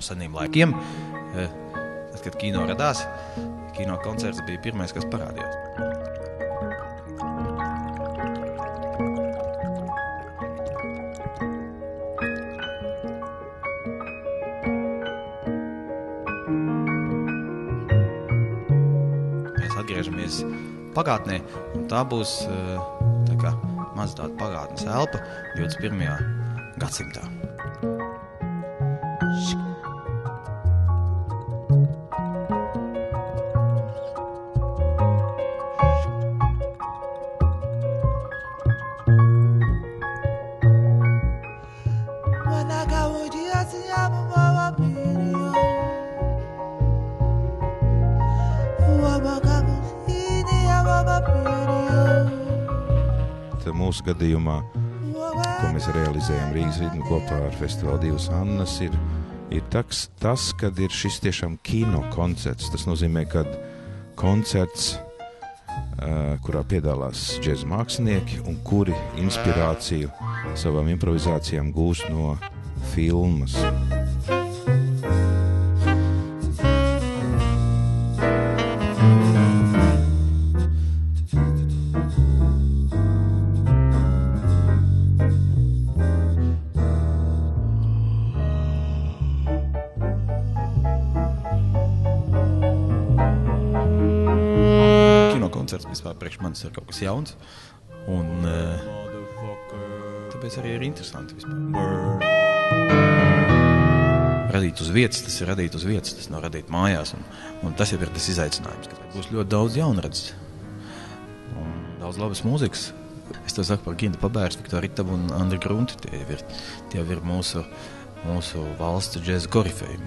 no seniem laikiem. Tad, kad kino radās, kino koncerts bija pirmais, kas parādījās. Mēs atgriežamies pagātnē, un tā būs tā kā maz tāda pagātnes elpa 21. gadsimtā. Mūsu gadījumā, ko mēs realizējam Rīgas ritmu kopā ar festivālu Divas Annas, ir tas, kad ir šis tiešām kino koncerts. Tas nozīmē, ka koncerts, kurā piedalās džēza mākslinieki un kuri inspirāciju savām improvizācijām gūst no filmas. Vispār priekš manis ir kaut kas jauns, un tāpēc arī ir interesanti vispār. Radīt uz vietas, tas ir radīt uz vietas, tas nav radīt mājās, un tas jau ir tas izaicinājums, ka būs ļoti daudz jaunradzes un daudz labas mūzikas. Es to saku par Ginta Pabērs, Viktoru Ritavu un Andri Grunti, tie jau ir mūsu valsts džēza korifeji.